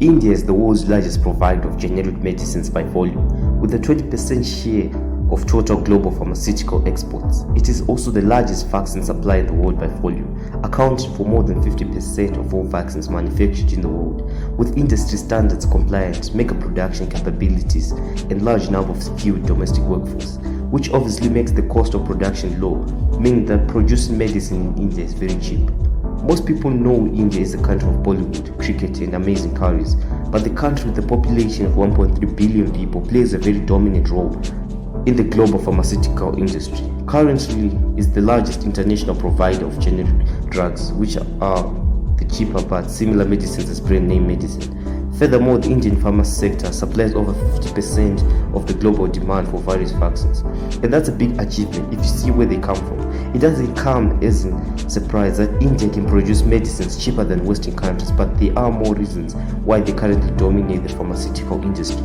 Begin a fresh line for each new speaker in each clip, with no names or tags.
India is the world's largest provider of generic medicines by volume, with a 20% share of total global pharmaceutical exports. It is also the largest vaccine supply in the world by volume, accounting for more than 50% of all vaccines manufactured in the world. With industry standards compliant, mega production capabilities, and large number of skilled domestic workforce, which obviously makes the cost of production low, meaning that producing medicine in India is very cheap. Most people know India is a country of Bollywood, cricket, and amazing curries, but the country with a population of 1.3 billion people plays a very dominant role in the global pharmaceutical industry. Currently is the largest international provider of generic drugs, which are the cheaper but similar medicines as brand name medicine. Furthermore, the Indian pharma sector supplies over 50% of the global demand for various vaccines. And that's a big achievement if you see where they come from. It doesn't come as a surprise that India can produce medicines cheaper than Western countries, but there are more reasons why they currently dominate the pharmaceutical industry.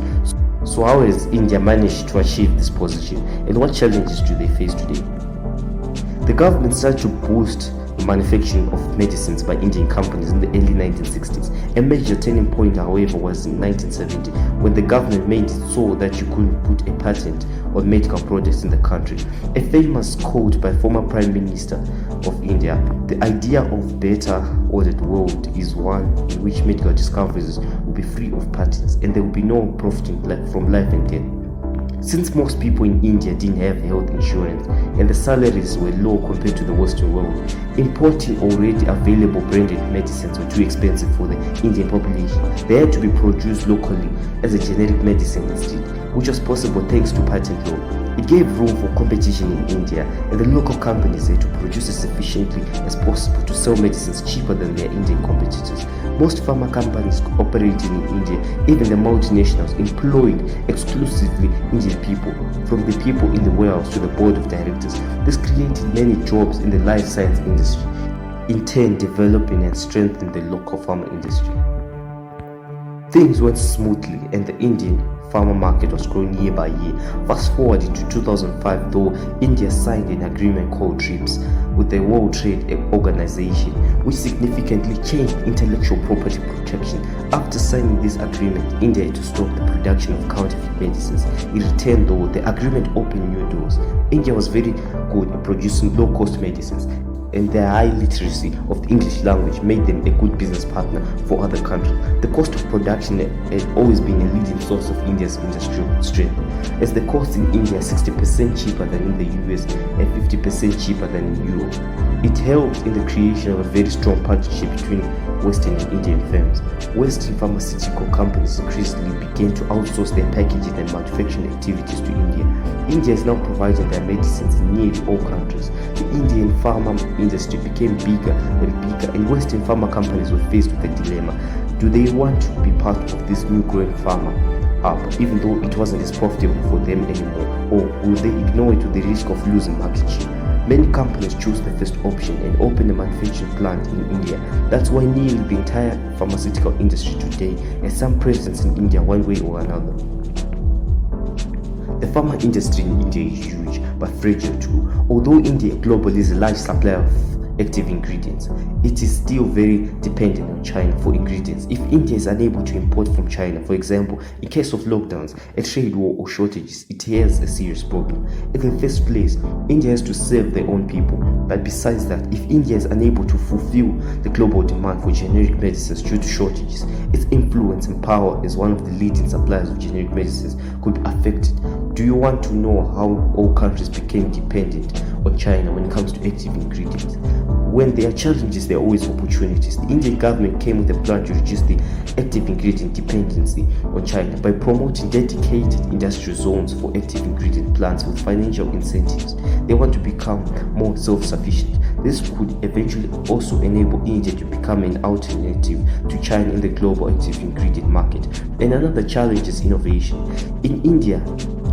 So how has India managed to achieve this position, and what challenges do they face today? The government started to boost the manufacturing of medicines by Indian companies in the early 1960s. A major turning point, however, was in 1970 when the government made it so that you couldn't put a patent on medical products in the country. A famous quote by former Prime Minister of India: "The idea of better ordered world is one in which medical discoveries will be free of patents and there will be no profiting from life and death." Since most people in India didn't have health insurance and the salaries were low compared to the Western world, importing already available branded medicines were too expensive for the Indian population. They had to be produced locally as a generic medicine instead, which was possible thanks to patent law. It gave room for competition in India, and the local companies had to produce as efficiently as possible to sell medicines cheaper than their Indian competitors. Most pharma companies operating in India, even the multinationals, employed exclusively Indian people, from the people in the warehouse to the board of directors. This created many jobs in the life science industry, in turn developing and strengthening the local pharma industry. Things went smoothly and the Indian pharma market was growing year by year. Fast forward into 2005 though, India signed an agreement called TRIPS with the World Trade Organization, which significantly changed intellectual property protection. After signing this agreement, India had to stop the production of counterfeit medicines. In return though, the agreement opened new doors. India was very good at producing low-cost medicines, and their high literacy of the English language made them a good business partner for other countries. The cost of production has always been a leading source of India's industrial strength, as the cost in India is 60% cheaper than in the US and 50% cheaper than in Europe. It helped in the creation of a very strong partnership between Western and Indian firms. Western pharmaceutical companies increasingly began to outsource their packaging and manufacturing activities to India. India is now providing their medicines in nearly all countries. The Indian pharma industry became bigger and bigger, and Western pharma companies were faced with a dilemma. Do they want to be part of this new growing pharma hub, even though it wasn't as profitable for them anymore, or will they ignore it with the risk of losing market share? Many companies chose the first option and opened a manufacturing plant in India. That's why nearly the entire pharmaceutical industry today has some presence in India one way or another. The pharma industry in India is huge but fragile too. Although India globally is a large supplier of active ingredients, it is still very dependent on China for ingredients. If India is unable to import from China, for example, in case of lockdowns, a trade war or shortages, it has a serious problem. In the first place, India has to serve their own people. But besides that, if India is unable to fulfill the global demand for generic medicines due to shortages, its influence and power as one of the leading suppliers of generic medicines could be affected. Do you want to know how all countries became dependent on China when it comes to active ingredients? When there are challenges, there are always opportunities. The Indian government came with a plan to reduce the active ingredient dependency on China by promoting dedicated industrial zones for active ingredient plants with financial incentives. They want to become more self-sufficient. This could eventually also enable India to become an alternative to China in the global active ingredient market. And another challenge is innovation. In India,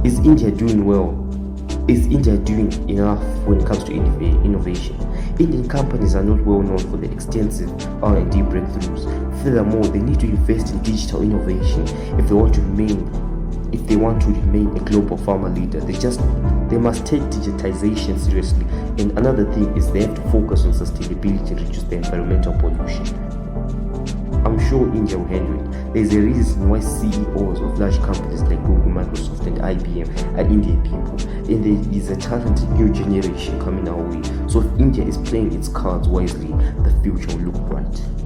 is India doing well? Is India doing enough when it comes to innovation? Indian companies are not well known for their extensive R&D breakthroughs. Furthermore, they need to invest in digital innovation if they want to remain a global pharma leader. They must take digitization seriously. And another thing is they have to focus on sustainability and reduce the environmental pollution. I'm sure India will handle it. There's a reason why CEOs of large companies like Google, Microsoft, and IBM are Indian people, and there is a talented new generation coming our way. So if India is playing its cards wisely, the future will look bright.